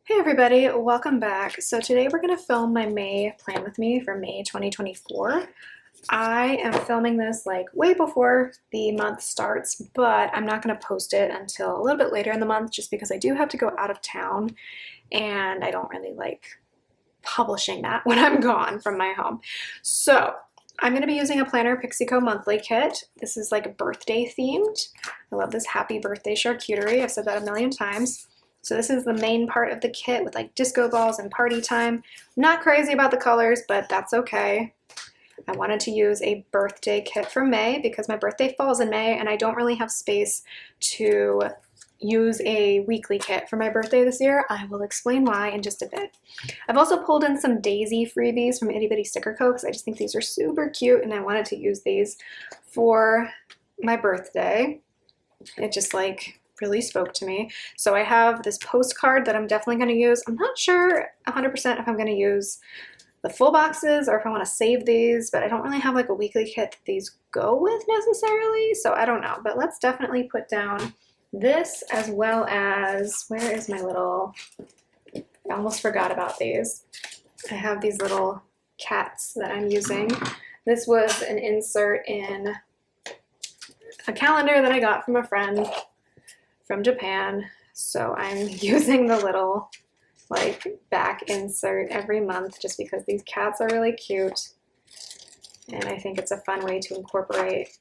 Hey everybody, welcome back. So today we're going to film my May Plan With Me for May 2024. I am filming this like way before the month starts, but I'm not going to post it until a little bit later in the month just because I do have to go out of town and I don't really like publishing that when I'm gone from my home. So I'm going to be using a Planner Pixie-Co monthly kit. This is like birthday themed. I love this happy birthday charcuterie. I've said that a million times. So this is the main part of the kit with like disco balls and party time. I'm not crazy about the colors, but that's okay. I wanted to use a birthday kit for May because my birthday falls in May and I don't really have space to use a weekly kit for my birthday this year. I will explain why in just a bit. I've also pulled in some daisy freebies from Itty Bitty Sticker Co. because I just think these are super cute and I wanted to use these for my birthday. It just like really spoke to me. So I have this postcard that I'm definitely going to use. I'm not sure 100% if I'm going to use the full boxes or if I want to save these, but I don't really have like a weekly kit that these go with necessarily, so I don't know. But let's definitely put down this as well as, where is my little, I almost forgot about these. I have these little cats that I'm using. This was an insert in a calendar that I got from a friend from Japan, so I'm using the little like back insert every month just because these cats are really cute and I think it's a fun way to incorporate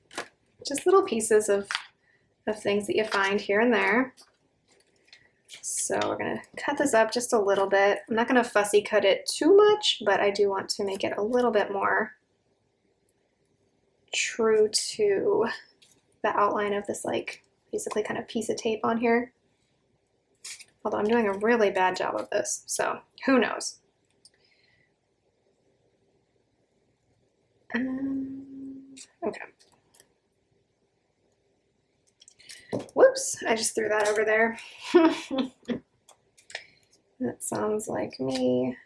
just little pieces of things that you find here and there. So we're gonna cut this up just a little bit. I'm not gonna fussy cut it too much, but I do want to make it a little bit more true to the outline of this like basically kind of piece of tape on here. Although I'm doing a really bad job of this, so who knows. Okay. Whoops, I just threw that over there. That sounds like me.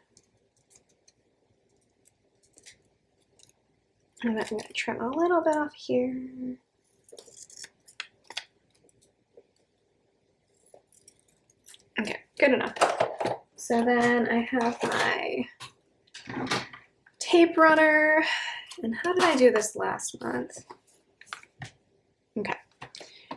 And I'm going to trim a little bit off here. Okay, good enough. So then I have my tape runner. And how did I do this last month? Okay.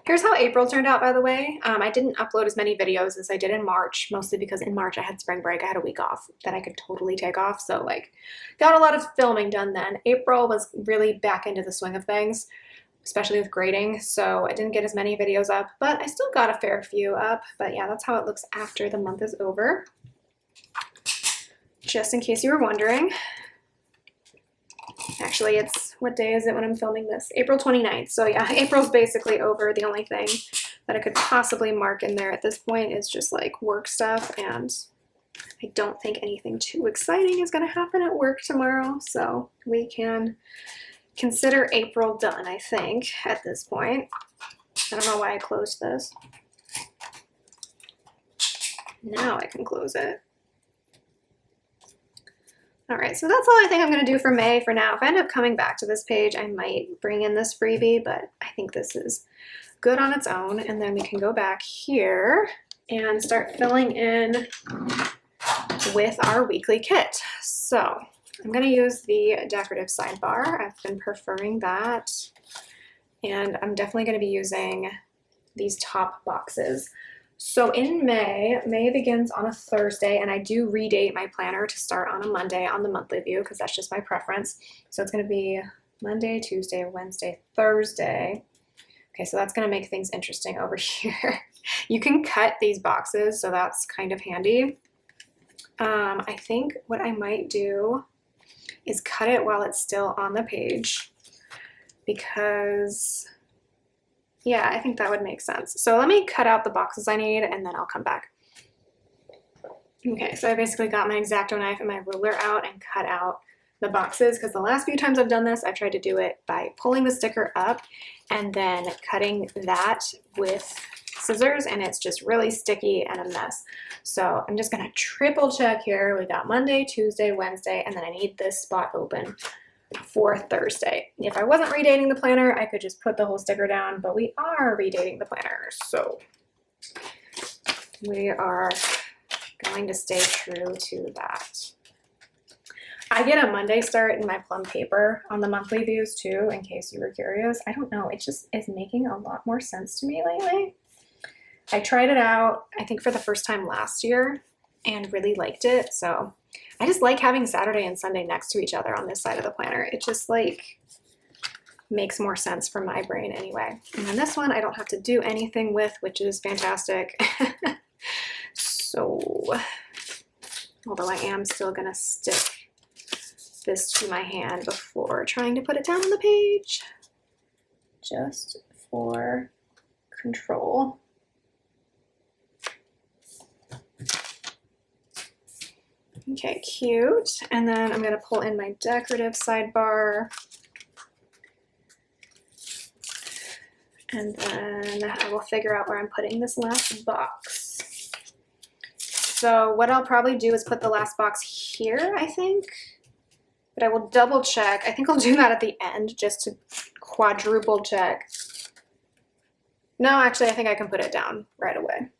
Here's how April turned out, by the way. I didn't upload as many videos as I did in March, mostly because in March I had spring break. I had a week off that I could totally take off. So like got a lot of filming done then. April was really back into the swing of things, especially with grading, so I didn't get as many videos up, but I still got a fair few up. But yeah, that's how it looks after the month is over. Just in case you were wondering. Actually, it's, what day is it when I'm filming this? April 29th. So yeah, April's basically over. The only thing that I could possibly mark in there at this point is just like work stuff, and I don't think anything too exciting is going to happen at work tomorrow, so we can consider April done, I think, at this point. I don't know why I closed this. Now I can close it. All right, so that's all I think I'm going to do for May for now. If I end up coming back to this page, I might bring in this freebie, but I think this is good on its own. And then we can go back here and start filling in with our weekly kit. So I'm going to use the decorative sidebar. I've been preferring that. And I'm definitely going to be using these top boxes. So in May begins on a Thursday, and I do redate my planner to start on a Monday on the monthly view because that's just my preference. So it's going to be Monday, Tuesday, Wednesday, Thursday. Okay, so that's going to make things interesting over here. You can cut these boxes, so that's kind of handy. I think what I might do is cut it while it's still on the page because, yeah, I think that would make sense. So let me cut out the boxes I need and then I'll come back. Okay, so I basically got my X-Acto knife and my ruler out and cut out the boxes because the last few times I've done this, I've tried to do it by pulling the sticker up and then cutting that with scissors, and it's just really sticky and a mess. So I'm just gonna triple check here. We got Monday, Tuesday, Wednesday, and then I need this spot open for Thursday. If I wasn't redating the planner, I could just put the whole sticker down, but we are redating the planner. So we are going trying to stay true to that. I get a Monday start in my plum paper on the monthly views too, in case you were curious. I don't know, it just is making a lot more sense to me lately. I tried it out, I think for the first time last year, and really liked it. So I just like having Saturday and Sunday next to each other on this side of the planner. It just like makes more sense for my brain anyway. And then this one I don't have to do anything with, which is fantastic. So, although I am still gonna stick this to my hand before trying to put it down on the page, just for control. Okay, cute. And then I'm gonna pull in my decorative sidebar. And then I will figure out where I'm putting this last box. So what I'll probably do is put the last box here, I think. But I will double check. I think I'll do that at the end just to quadruple check. No, actually, I think I can put it down right away.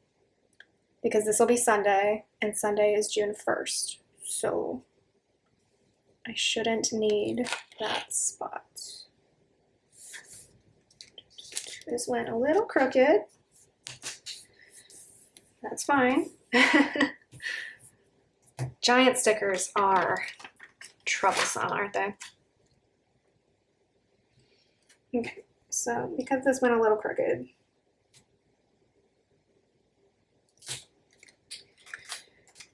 Because this will be Sunday, and Sunday is June 1st. So I shouldn't need that spot. This went a little crooked. That's fine. Giant stickers are troublesome, aren't they? Okay, so because this went a little crooked,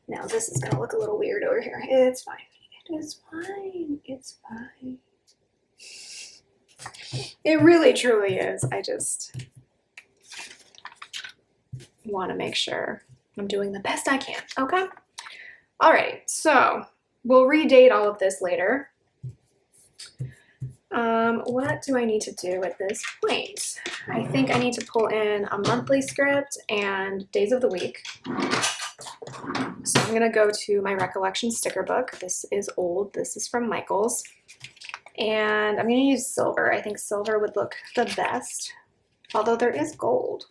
now this is gonna look a little weird over here. It's fine. It is fine. It's fine. It really truly is. I just want to make sure I'm doing the best I can. Okay. All right. So we'll redate all of this later. What do I need to do at this point? I think I need to pull in a monthly script and days of the week. So I'm going to go to my Recollection sticker book. This is old. This is from Michaels. And I'm going to use silver. I think silver would look the best, although there is gold.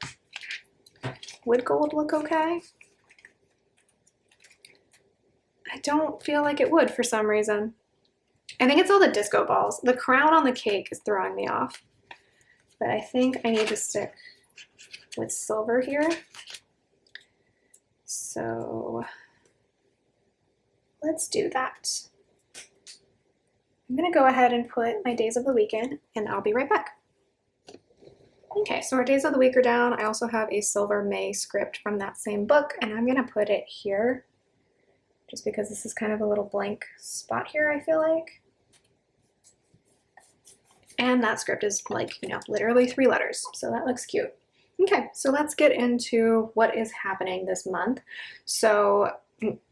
Would gold look okay? I don't feel like it would for some reason. I think it's all the disco balls. The crown on the cake is throwing me off. But I think I need to stick with silver here. So let's do that. I'm gonna go ahead and put my days of the week in, and I'll be right back. Okay, so our days of the week are down. I also have a Silver May script from that same book, and I'm gonna put it here just because this is kind of a little blank spot here, I feel like. And that script is like, you know, literally 3 letters, so that looks cute. Okay, so let's get into what is happening this month. So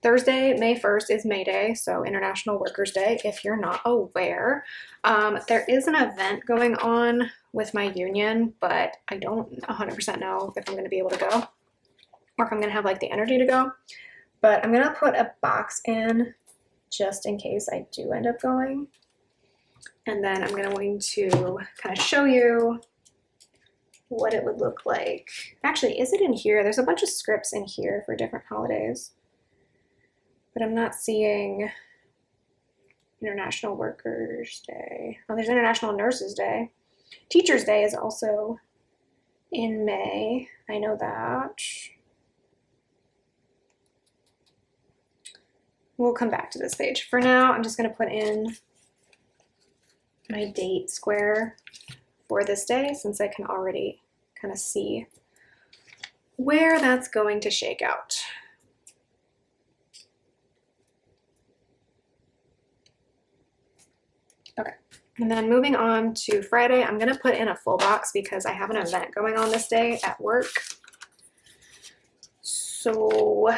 Thursday, May 1st is May Day, so International Workers' Day, if you're not aware. There is an event going on with my union, but I don't 100% know if I'm going to be able to go or if I'm going to have like the energy to go. But I'm going to put a box in just in case I do end up going. And then I'm going to kind of show you what it would look like. Actually, is it in here? There's a bunch of scripts in here for different holidays. But I'm not seeing International Workers' Day. Oh, there's International Nurses' Day. Teachers' Day is also in May. I know that. We'll come back to this page. For now, I'm just going to put in my date square for this day since I can already kind of see where that's going to shake out. Okay, and then moving on to Friday, I'm gonna put in a full box because I have an event going on this day at work. So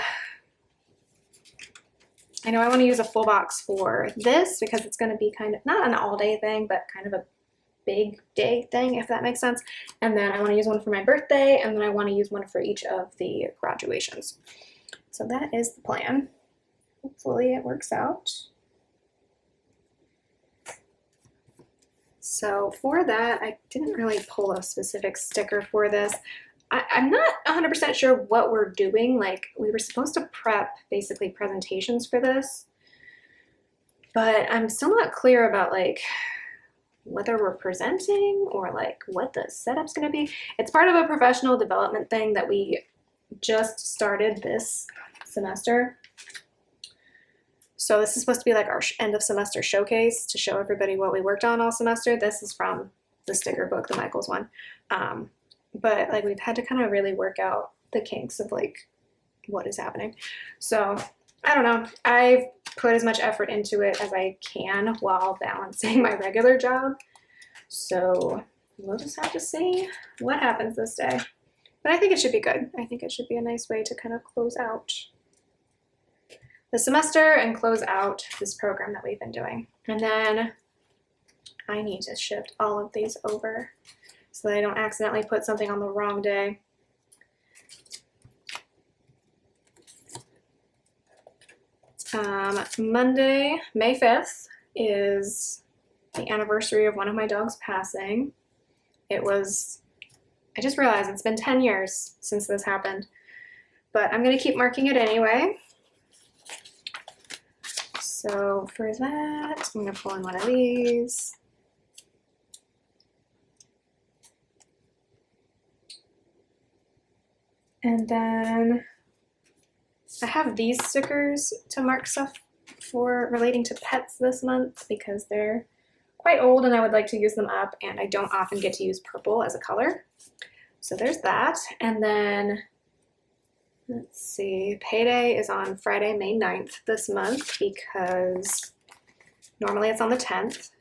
I know I want to use a full box for this because it's going to be kind of not an all-day thing, but kind of a big day thing, if that makes sense. And then I want to use one for my birthday, and then I want to use one for each of the graduations. So that is the plan. Hopefully it works out. So for that, I didn't really pull a specific sticker for this. I'm not 100% sure what we're doing. Like, we were supposed to prep basically presentations for this, but I'm still not clear about like whether we're presenting or like what the setup's going to be. It's part of a professional development thing that we just started this semester. So this is supposed to be like our end of semester showcase to show everybody what we worked on all semester. This is from the sticker book, the Michaels one. But like we've had to kind of really work out the kinks of like what is happening. So I don't know. I've put as much effort into it as I can while balancing my regular job. So we'll just have to see what happens this day. But I think it should be good. I think it should be a nice way to kind of close out the semester and close out this program that we've been doing. And then I need to shift all of these over so that I don't accidentally put something on the wrong day. Monday, May 5th is the anniversary of one of my dogs passing. I just realized it's been 10 years since this happened, but I'm gonna keep marking it anyway. So for that, I'm gonna pull in one of these. And then I have these stickers to mark stuff for relating to pets this month because they're quite old and I would like to use them up, and I don't often get to use purple as a color. So there's that. And then let's see, payday is on Friday, May 9th this month because normally it's on the 10th.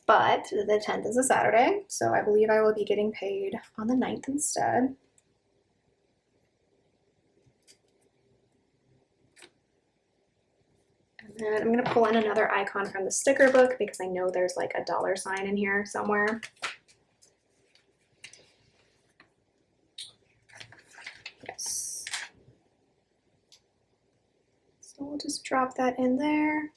But the 10th is a Saturday, so I believe I will be getting paid on the 9th instead. And then I'm going to pull in another icon from the sticker book because I know there's like a dollar sign in here somewhere. Yes. So we'll just drop that in there.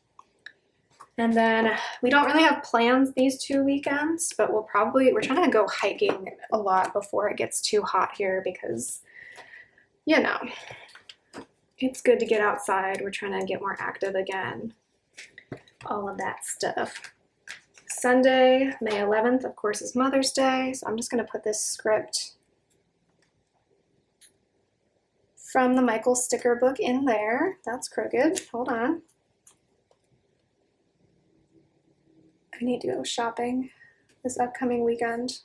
And then we don't really have plans these 2 weekends, but we're trying to go hiking a lot before it gets too hot here because, you know, it's good to get outside. We're trying to get more active again. All of that stuff. Sunday, May 11th, of course, is Mother's Day. So I'm just going to put this script from the Michaels sticker book in there. That's crooked. Hold on. I need to go shopping this upcoming weekend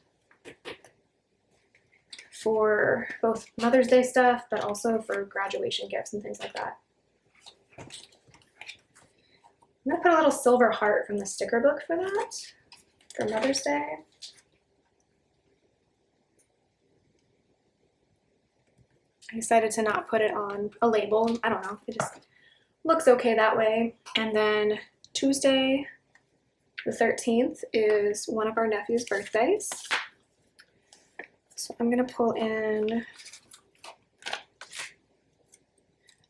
for both Mother's Day stuff, but also for graduation gifts and things like that. I'm gonna put a little silver heart from the sticker book for that, for Mother's Day. I decided to not put it on a label. I don't know, it just looks okay that way. And then Tuesday, the 13th is one of our nephew's birthdays. So I'm gonna pull in,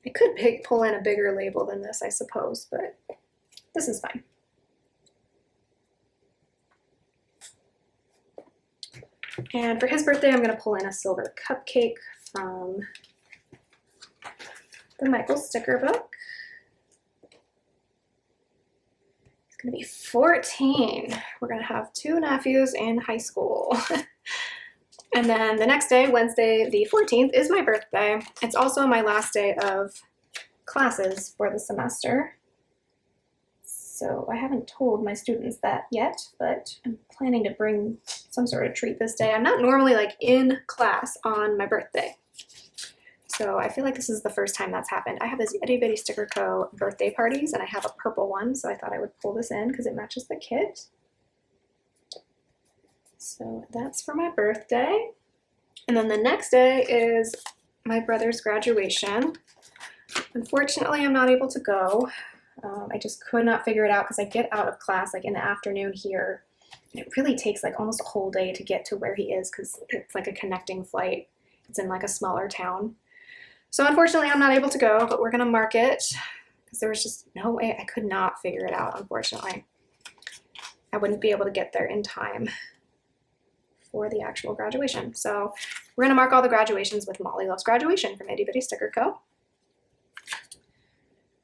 I could pull in a bigger label than this, I suppose, but this is fine. And for his birthday, I'm gonna pull in a silver cupcake from the Michaels sticker book. Gonna be 14. We're gonna have 2 nephews in high school. And then the next day, Wednesday the 14th, is my birthday. It's also my last day of classes for the semester. So I haven't told my students that yet, but I'm planning to bring some sort of treat this day. I'm not normally like in class on my birthday. So I feel like this is the first time that's happened. I have this Itty Bitty Sticker Co. birthday parties, and I have a purple one, so I thought I would pull this in because it matches the kit. So that's for my birthday. And then the next day is my brother's graduation. Unfortunately, I'm not able to go. I just could not figure it out because I get out of class like in the afternoon here. And it really takes like almost a whole day to get to where he is because it's like a connecting flight. It's in like a smaller town. So unfortunately, I'm not able to go, but we're gonna mark it because there was just no way. I could not figure it out, unfortunately. I wouldn't be able to get there in time for the actual graduation. So we're gonna mark all the graduations with Molly Loves Graduation from Itty Bitty Sticker Co.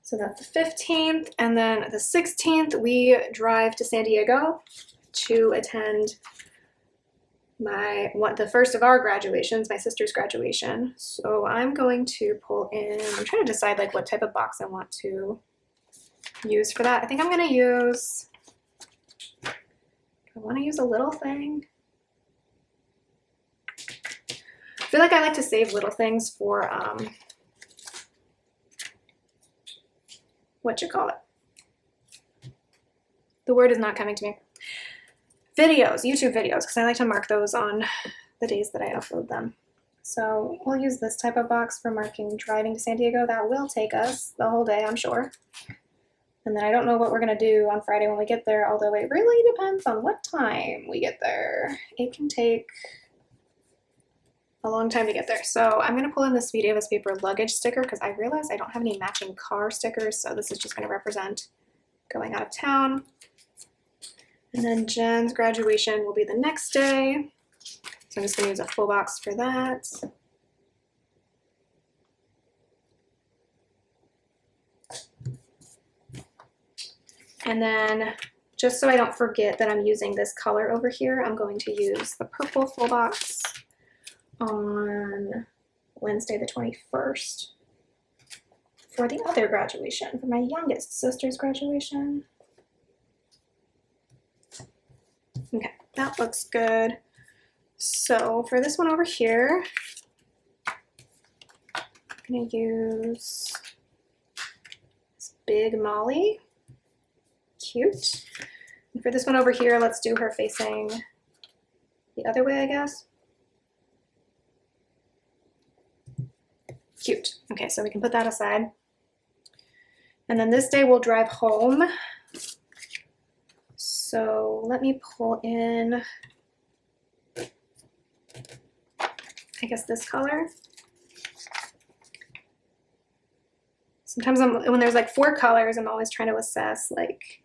So that's the 15th, and then the 16th we drive to San Diego to attend the first of our graduations, my sister's graduation. So I'm going to pull in, I'm trying to decide like what type of box I want to use for that. I think I'm gonna use, I want to use a little thing. I feel like I like to save little things for what you call it. The word is not coming to me. Videos, YouTube videos, because I like to mark those on the days that I upload them. So we'll use this type of box for marking driving to San Diego. That will take us the whole day, I'm sure. And then I don't know what we're going to do on Friday when we get there, although it really depends on what time we get there. It can take a long time to get there. So I'm going to pull in the Sweet Ava's paper luggage sticker because I realized I don't have any matching car stickers, so this is just going to represent going out of town. And then Jen's graduation will be the next day. So I'm just going to use a full box for that. And then just so I don't forget that I'm using this color over here, I'm going to use the purple full box on Wednesday the 21st for the other graduation, for my youngest sister's graduation. Okay, that looks good. So for this one over here, I'm gonna use this big Molly. Cute. And for this one over here, let's do her facing the other way, I guess. Cute. Okay, so we can put that aside. And then this day we'll drive home. So let me pull in, I guess, this color. Sometimes when there's like 4 colors, I'm always trying to assess like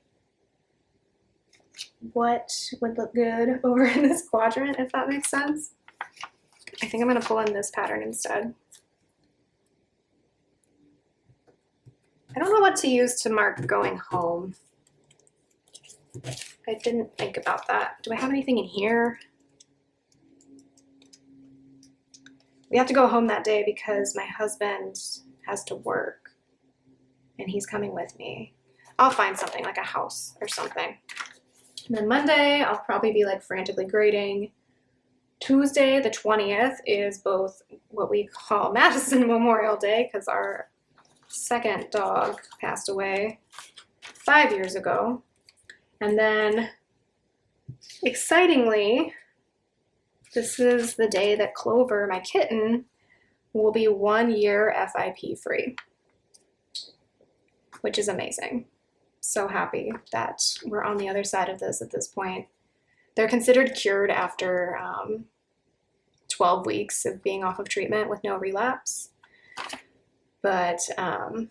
what would look good over in this quadrant, if that makes sense. I think I'm going to pull in this pattern instead. I don't know what to use to mark going home. I didn't think about that. Do I have anything in here? We have to go home that day because my husband has to work and he's coming with me. I'll find something like a house or something. And then Monday, I'll probably be like frantically grading. Tuesday, the 20th, is both what we call Madison Memorial Day because our second dog passed away 5 years ago. And then, excitingly, this is the day that Clover, my kitten, will be 1 year FIP free, which is amazing. So happy that we're on the other side of this at this point. They're considered cured after 12 weeks of being off of treatment with no relapse. But I'm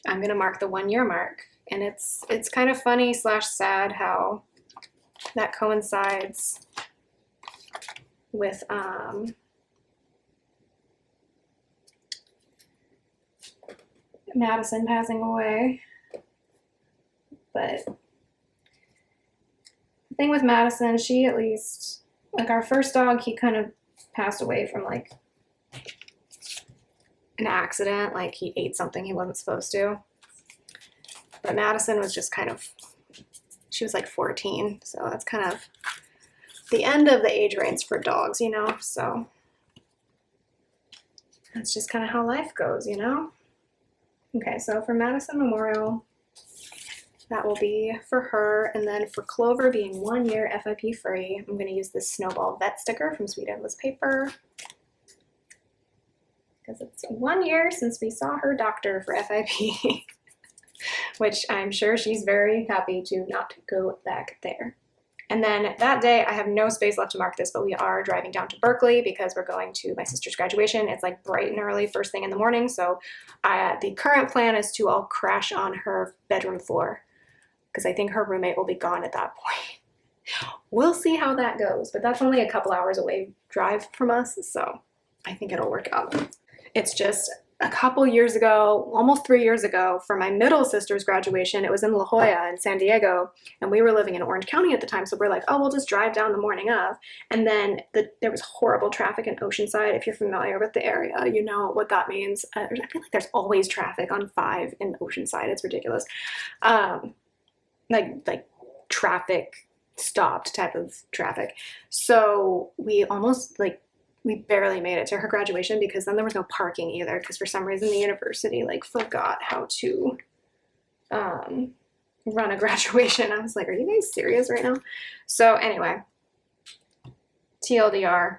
gonna mark the 1 year mark. And it's kind of funny / sad how that coincides with Madison passing away. But the thing with Madison, she at least, like our first dog, he kind of passed away from like an accident, like he ate something he wasn't supposed to. But Madison was just kind of, she was like 14, so that's kind of the end of the age range for dogs, you know, so that's just kind of how life goes, you know. Okay, so for Madison Memorial, that will be for her, and then for Clover being 1 year FIP free, I'm going to use this Snowball Vet sticker from Sweet Ava's paper because it's 1 year since we saw her doctor for FIP. Which I'm sure she's very happy to not go back there. And then that day, I have no space left to mark this, but we are driving down to Berkeley because we're going to my sister's graduation. It's like bright and early, first thing in the morning. So the current plan is to all crash on her bedroom floor because I think her roommate will be gone at that point. We'll see how that goes, but that's only a couple hours away drive from us, so I think it'll work out. It's just a couple years ago, almost 3 years ago, for my middle sister's graduation, it was in La Jolla in San Diego, and we were living in Orange County at the time, so we're like, oh, we'll just drive down the morning of. And then there was horrible traffic in Oceanside. If you're familiar with the area, you know what that means. I feel like there's always traffic on 5 in Oceanside. It's ridiculous. Like traffic stopped type of traffic. So we almost we barely made it to her graduation because then there was no parking either because for some reason the university like forgot how to run a graduation. I was like, are you guys serious right now? So anyway, TLDR,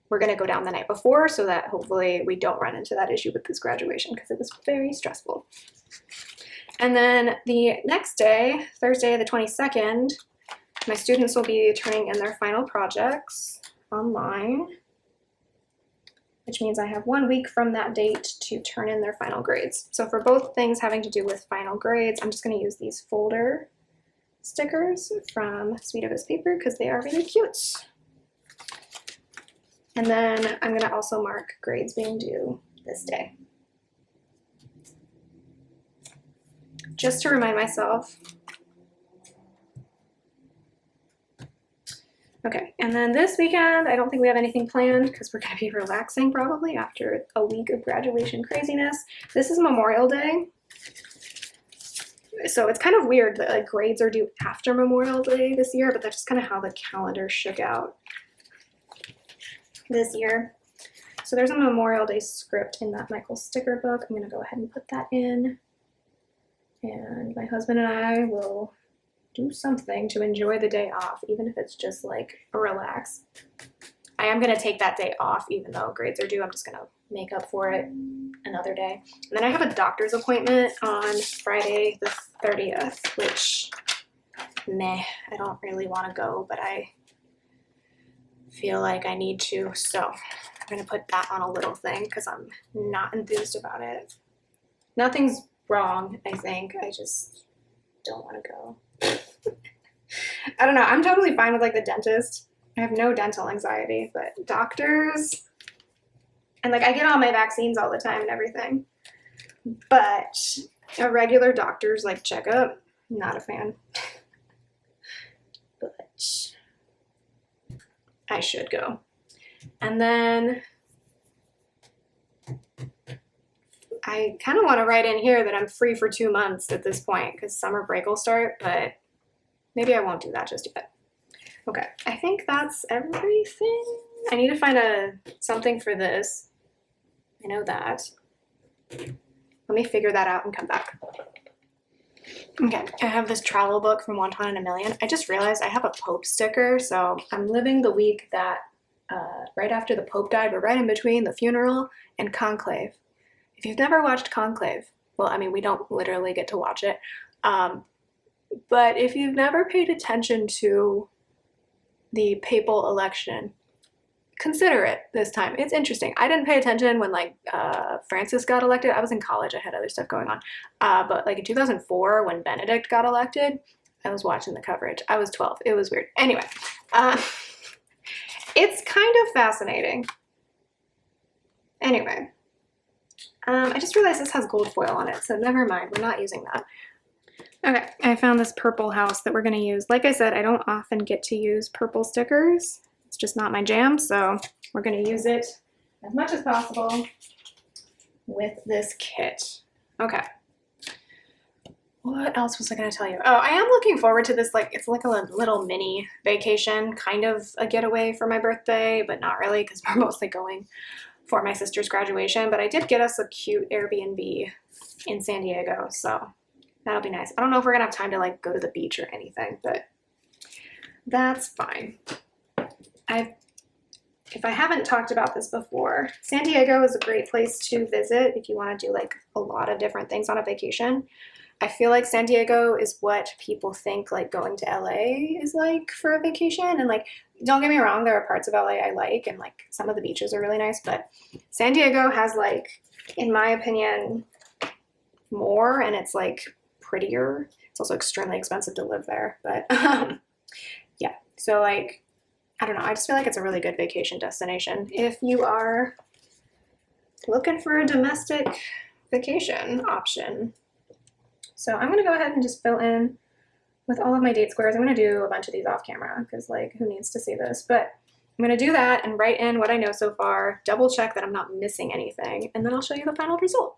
we're going to go down the night before so that hopefully we don't run into that issue with this graduation because it was very stressful. And then the next day, Thursday the 22nd, my students will be turning in their final projects online, which means I have 1 week from that date to turn in their final grades. So for both things having to do with final grades, I'm just going to use these folder stickers from Sweet Abyss Paper because they are really cute. And then I'm going to also mark grades being due this day. Just to remind myself. Okay, and then this weekend, I don't think we have anything planned because we're going to be relaxing probably after a week of graduation craziness. This is Memorial Day. So it's kind of weird that like grades are due after Memorial Day this year, but that's just kind of how the calendar shook out this year. So there's a Memorial Day script in that Michael sticker book. I'm going to go ahead and put that in. And my husband and I will do something to enjoy the day off, even if it's just like a relax. I am going to take that day off, even though grades are due. I'm just going to make up for it another day. And then I have a doctor's appointment on Friday the 30th, which, meh, I don't really want to go, but I feel like I need to. So I'm going to put that on a little thing because I'm not enthused about it. Nothing's wrong, I think. I just don't want to go. I don't know. I'm totally fine with like the dentist. I have no dental anxiety, but doctors, and like I get all my vaccines all the time and everything, but a regular doctor's like checkup, not a fan. But I should go. And then I kind of want to write in here that I'm free for 2 months at this point because summer break will start, but maybe I won't do that just yet. Okay, I think that's everything. I need to find something for this. I know that. Let me figure that out and come back. Okay, I have this travel book from Wonton and a Million. I just realized I have a Pope sticker, so I'm living the week that right after the Pope died, but right in between the funeral and Conclave. If you've never watched Conclave, well, I mean, we don't literally get to watch it, but if you've never paid attention to the papal election, consider it this time. It's interesting. I didn't pay attention when like Francis got elected. I was in college. I had other stuff going on. But like in 2004 when Benedict got elected, I was watching the coverage. I was 12. It was weird. Anyway, it's kind of fascinating. Anyway, I just realized this has gold foil on it, so never mind. We're not using that. Okay, I found this purple house that we're going to use. Like I said, I don't often get to use purple stickers. It's just not my jam, so we're going to use it as much as possible with this kit. Okay. What else was I going to tell you? Oh, I am looking forward to this. Like, it's like a little mini vacation, kind of a getaway for my birthday, but not really because we're mostly going for my sister's graduation. But I did get us a cute Airbnb in San Diego, so that'll be nice. I don't know if we're gonna have time to like go to the beach or anything, but that's fine. If I haven't talked about this before, San Diego is a great place to visit if you want to do like a lot of different things on a vacation. I feel like San Diego is what people think like going to LA is like for a vacation. And like, don't get me wrong, there are parts of LA I like, and like some of the beaches are really nice, but San Diego has like, in my opinion, more, and it's like prettier. It's also extremely expensive to live there, but yeah, So like, I don't know, I just feel like it's a really good vacation destination if you are looking for a domestic vacation option. So I'm gonna go ahead and just fill in with all of my date squares. I'm gonna do a bunch of these off camera because like who needs to see this, but I'm gonna do that and write in what I know so far, double check that I'm not missing anything, and then I'll show you the final result.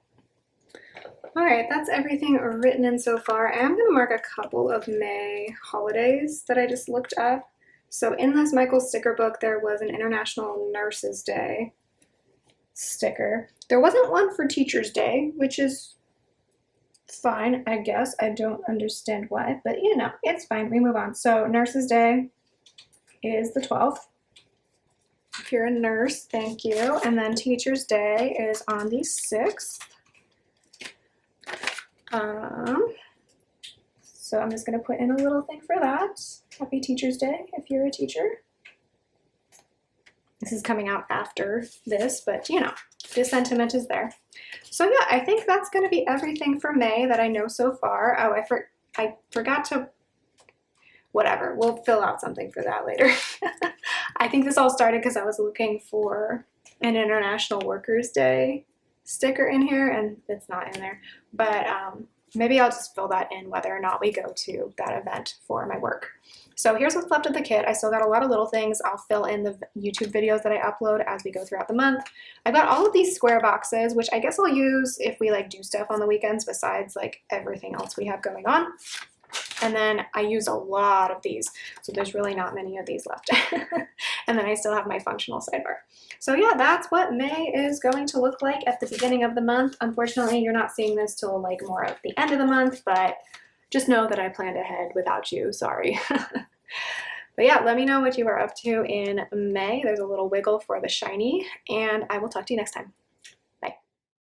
All right, that's everything written in so far. I am gonna mark a couple of May holidays that I just looked up. So in this Michael sticker book, there was an International Nurses Day sticker. There wasn't one for Teachers Day, which is fine, I guess. I don't understand why, but you know, it's fine. We move on. So Nurses Day is the 12th. If you're a nurse, thank you. And then Teachers Day is on the 6th. So I'm just going to put in a little thing for that. Happy Teachers Day if you're a teacher. This is coming out after this, but you know, the sentiment is there. So yeah, I think that's going to be everything for May that I know so far. Oh, I forgot to, whatever, we'll fill out something for that later. I think this all started because I was looking for an International Workers' Day sticker in here, and it's not in there. But maybe I'll just fill that in whether or not we go to that event for my work. So here's what's left of the kit. I still got a lot of little things. I'll fill in the YouTube videos that I upload as we go throughout the month. I've got all of these square boxes, which I guess I'll use if we like do stuff on the weekends besides like everything else we have going on. And then I use a lot of these, so there's really not many of these left. And then I still have my functional sidebar. So yeah, that's what May is going to look like at the beginning of the month. Unfortunately, you're not seeing this till like more at the end of the month, but just know that I planned ahead without you, sorry. But yeah, let me know what you are up to in May. There's a little wiggle for the shiny, and I will talk to you next time.